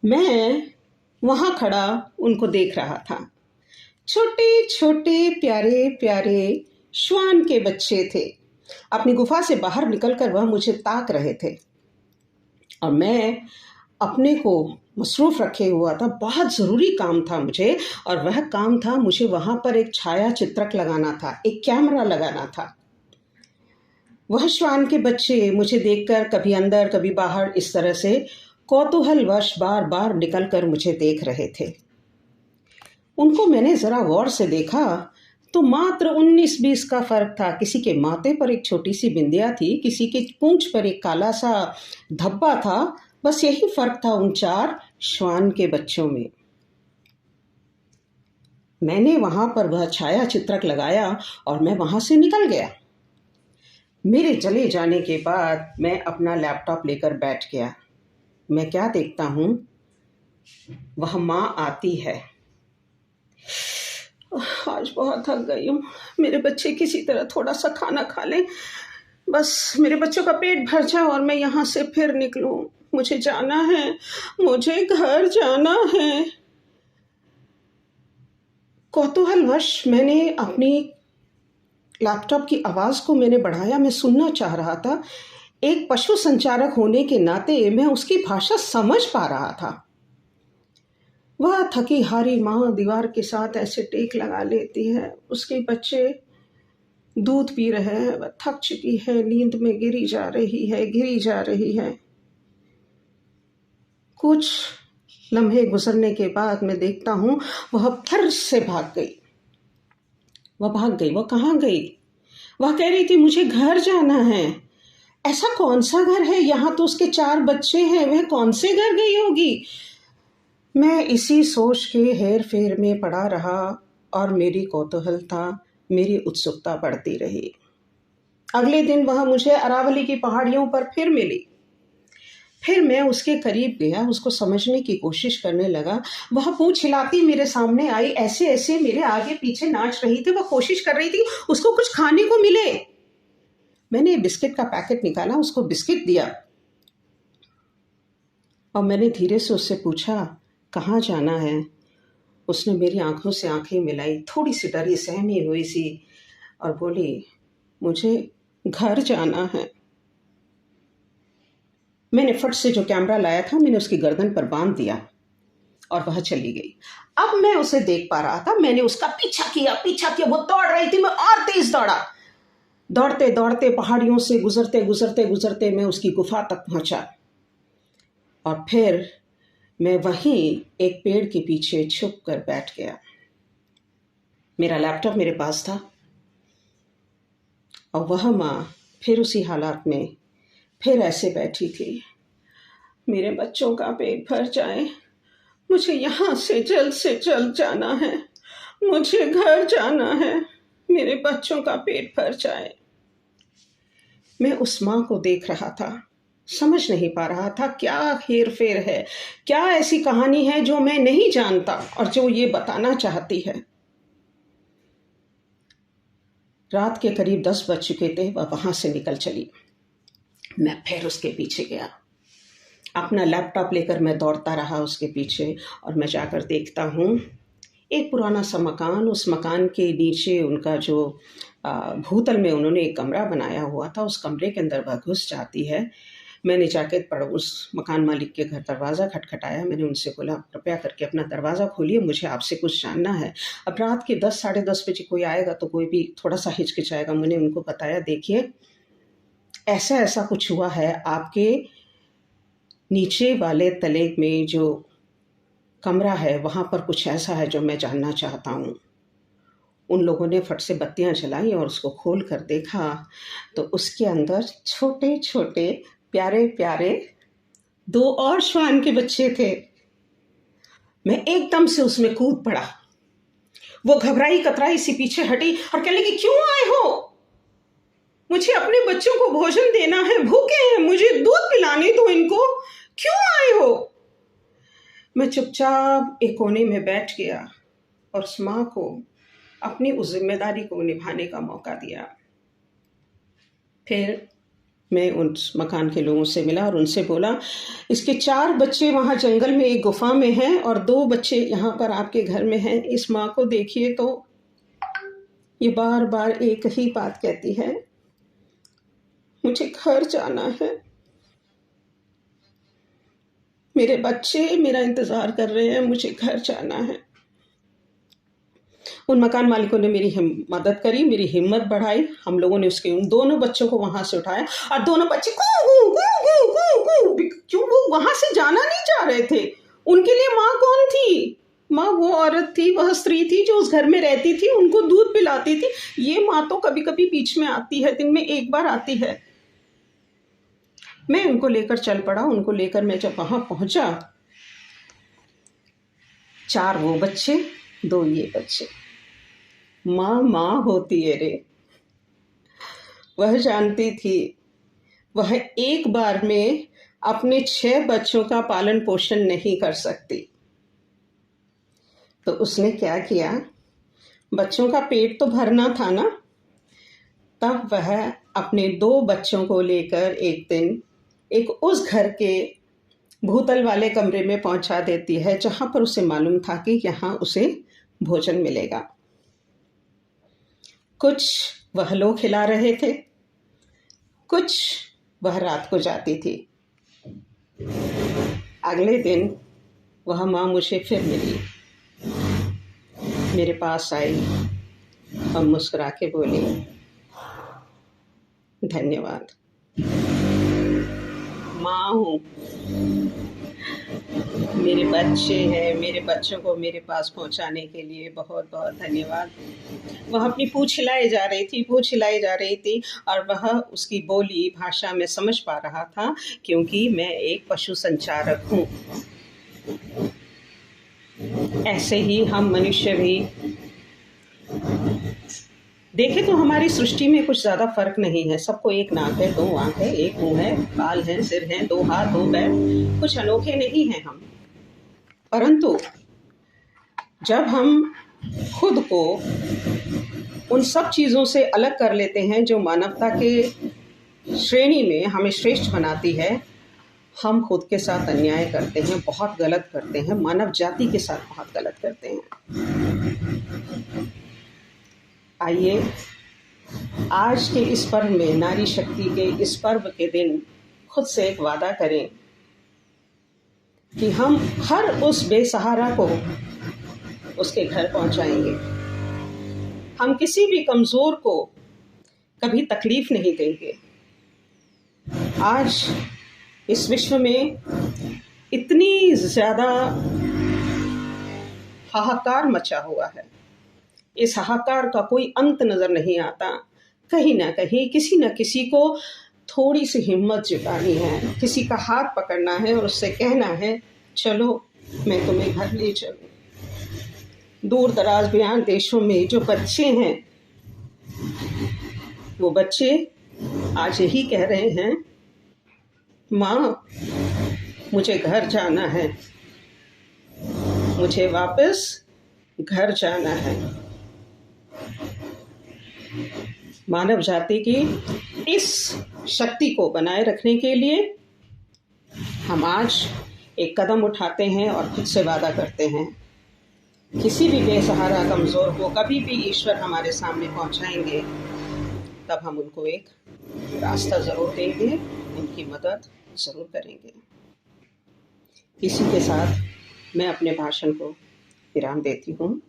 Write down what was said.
मैं वहाँ खड़ा उनको देख रहा था। छोटे छोटे प्यारे प्यारे श्वान के बच्चे थे। अपनी गुफा से बाहर निकलकर वह मुझे ताक रहे थे और मैं अपने को मसरूफ रखे हुआ था। बहुत ज़रूरी काम था मुझे, और वह काम था मुझे वहाँ पर एक छाया चित्रक लगाना था, एक कैमरा लगाना था। वह श्वान के बच्चे मुझे देखकर कभी अंदर कभी बाहर इस तरह से कौतूहलवश बार बार निकल कर मुझे देख रहे थे। उनको मैंने ज़रा गौर से देखा तो मात्र 19-20 का फ़र्क था। किसी के माथे पर एक छोटी सी बिंदिया थी, किसी के पूंछ पर एक काला सा धब्बा था। बस यही फ़र्क था उन 4 श्वान के बच्चों में। मैंने वहाँ पर वह छाया चित्रक लगाया और मैं वहाँ से निकल गया। मेरे चले जाने के बाद मैं अपना लैपटॉप लेकर बैठ गया। मैं क्या देखता हूँ, वह माँ आती है। आज बहुत थक गई हूँ, मेरे बच्चे किसी तरह थोड़ा सा खाना खा लें, बस मेरे बच्चों का पेट भर जाए और मैं यहाँ से फिर निकलूँ। मुझे जाना है, मुझे घर जाना है। कौतूहलवश मैंने अपनी लैपटॉप की आवाज़ को मैंने बढ़ाया। मैं सुनना चाह रहा था। एक पशु संचारक होने के नाते मैं उसकी भाषा समझ पा रहा था। वह थकी हारी माँ दीवार के साथ ऐसे टेक लगा लेती है। उसके बच्चे दूध पी रहे हैं, वह थक चुकी है, नींद में गिरी जा रही है। कुछ लम्हे गुजरने के बाद मैं देखता हूँ वह फिर से भाग गई। वह कहाँ गई? वह कह रही थी मुझे घर जाना है। ऐसा कौन सा घर है? यहाँ तो उसके 4 बच्चे हैं, वह कौन से घर गई होगी? मैं इसी सोच के हेर फेर में पड़ा रहा और मेरी कौतूहलता, मेरी उत्सुकता बढ़ती रही। अगले दिन वह मुझे अरावली की पहाड़ियों पर फिर मिली। फिर मैं उसके करीब गया, उसको समझने की कोशिश करने लगा। वह पूंछ हिलाती मेरे सामने आई, ऐसे ऐसे मेरे आगे पीछे नाच रही थी। वह कोशिश कर रही थी उसको कुछ खाने को मिले। मैंने बिस्किट का पैकेट निकाला, उसको बिस्किट दिया और मैंने धीरे से उससे पूछा, कहाँ जाना है? उसने मेरी आंखों से आंखें मिलाई, थोड़ी सी डरी सहमी हुई सी, और बोली, मुझे घर जाना है। मैंने फट से जो कैमरा लाया था मैंने उसकी गर्दन पर बांध दिया और वह चली गई। अब मैं उसे देख पा रहा था। मैंने उसका पीछा किया। वो दौड़ रही थी, मैं और तेज दौड़ा। दौड़ते दौड़ते पहाड़ियों से गुजरते मैं उसकी गुफा तक पहुंचा और फिर मैं वहीं एक पेड़ के पीछे छुप कर बैठ गया। मेरा लैपटॉप मेरे पास था और वह माँ फिर उसी हालात में फिर ऐसे बैठी थी। मेरे बच्चों का पेट भर जाए, मुझे यहाँ से जल्द जाना है, मुझे घर जाना है, मेरे बच्चों का पेट भर जाए। मैं उस माँ को देख रहा था, समझ नहीं पा रहा था क्या हेर फेर है, क्या ऐसी कहानी है जो मैं नहीं जानता और जो ये बताना चाहती है। रात के करीब 10 बज चुके थे। वह वहां से निकल चली। मैं फिर उसके पीछे गया। अपना लैपटॉप लेकर मैं दौड़ता रहा उसके पीछे और मैं जाकर देखता हूँ एक पुराना सा मकान। उस मकान के नीचे उनका जो भूतल में उन्होंने एक कमरा बनाया हुआ था, उस कमरे के अंदर वह घुस जाती है। मैंने जाकर उस मकान मालिक के घर दरवाज़ा खटखटाया। मैंने उनसे बोला, कृपया करके अपना दरवाज़ा खोलिए, मुझे आपसे कुछ जानना है। अब रात के 10 साढ़े 10 बजे कोई आएगा तो कोई भी थोड़ा सा हिचकिचाएगा। मैंने उनको बताया, देखिए ऐसा ऐसा कुछ हुआ है, आपके नीचे वाले तले में जो कमरा है वहाँ पर कुछ ऐसा है जो मैं जानना चाहता हूँ। उन लोगों ने फट से बत्तियाँ जलाई और उसको खोल कर देखा तो उसके अंदर छोटे छोटे प्यारे प्यारे 2 और श्वान के बच्चे थे। मैं एकदम से उसमें कूद पड़ा। वो घबराई कतराई सी पीछे हटी और कहने लगी, क्यों आए हो? मुझे अपने बच्चों को भोजन देना है, भूखे हैं, मुझे दूध पिलाने दो इनको, क्यों आए हो? मैं चुपचाप एक कोने में बैठ गया और उस माँ को अपनी उस जिम्मेदारी को निभाने का मौका दिया। फिर मैं उस मकान के लोगों से मिला और उनसे बोला, इसके 4 बच्चे वहाँ जंगल में एक गुफा में हैं और 2 बच्चे यहाँ पर आपके घर में हैं। इस माँ को देखिए तो ये बार बार एक ही बात कहती है, मुझे घर जाना है, मेरे बच्चे मेरा इंतज़ार कर रहे हैं, मुझे घर जाना है। उन मकान मालिकों ने मेरी मदद करी, मेरी हिम्मत बढ़ाई। हम लोगों ने उसके उन दोनों बच्चों को वहाँ से उठाया और दोनों बच्चे क्यों वो वहाँ से जाना नहीं चाह रहे थे। उनके लिए माँ कौन थी? माँ वो औरत थी, वह स्त्री थी जो उस घर में रहती थी, उनको दूध पिलाती थी। ये माँ तो कभी कभी बीच में आती है, दिन में एक बार आती है। मैं उनको लेकर चल पड़ा। उनको लेकर मैं जब वहाँ पहुँचा, 4 वो बच्चे, 2 ये बच्चे। माँ माँ होती है रे। वह जानती थी वह एक बार में अपने 6 बच्चों का पालन पोषण नहीं कर सकती। तो उसने क्या किया, बच्चों का पेट तो भरना था ना, तब वह अपने 2 बच्चों को लेकर एक दिन एक उस घर के भूतल वाले कमरे में पहुंचा देती है जहां पर उसे मालूम था कि यहाँ उसे भोजन मिलेगा। कुछ वह लोग खिला रहे थे, कुछ वह रात को जाती थी। अगले दिन वह माँ मुझे फिर मिली, मेरे पास आई और मुस्कुरा के बोली, धन्यवाद, माँ हूँ, मेरे बच्चे हैं, मेरे बच्चों को मेरे पास पहुँचाने के लिए बहुत बहुत धन्यवाद। वह अपनी पूँछ हिलाए जा रही थी और वह उसकी बोली भाषा में समझ पा रहा था, क्योंकि मैं एक पशु संचारक हूँ। ऐसे ही हम मनुष्य भी देखें तो हमारी सृष्टि में कुछ ज़्यादा फर्क नहीं है। सबको एक नाक है, 2 आँख है, एक मुंह है, बाल हैं, सिर हैं, 2 हाथ, 2 पैर। कुछ अनोखे नहीं हैं हम। परंतु जब हम खुद को उन सब चीज़ों से अलग कर लेते हैं जो मानवता के श्रेणी में हमें श्रेष्ठ बनाती है, हम खुद के साथ अन्याय करते हैं, बहुत गलत करते हैं, मानव जाति के साथ बहुत गलत करते हैं। आइए आज के इस पर्व में, नारी शक्ति के इस पर्व के दिन, खुद से एक वादा करें कि हम हर उस बेसहारा को उसके घर पहुंचाएंगे। हम किसी भी कमज़ोर को कभी तकलीफ नहीं देंगे। आज इस विश्व में इतनी ज़्यादा हाहाकार मचा हुआ है, इस हाहाकार का कोई अंत नज़र नहीं आता। कहीं ना कहीं किसी न किसी को थोड़ी सी हिम्मत जुटानी है, किसी का हाथ पकड़ना है और उससे कहना है, चलो मैं तुम्हें घर ले चलूँ। दूर दराज बिहार देशों में जो बच्चे हैं, वो बच्चे आज यही कह रहे हैं, माँ मुझे घर जाना है, मुझे वापस घर जाना है। मानव जाति की इस शक्ति को बनाए रखने के लिए हम आज एक कदम उठाते हैं और खुद से वादा करते हैं, किसी भी बेसहारा कमज़ोर को कभी भी ईश्वर हमारे सामने पहुंचाएंगे, तब हम उनको एक रास्ता ज़रूर देंगे, उनकी मदद ज़रूर करेंगे। इसी के साथ मैं अपने भाषण को विराम देती हूँ।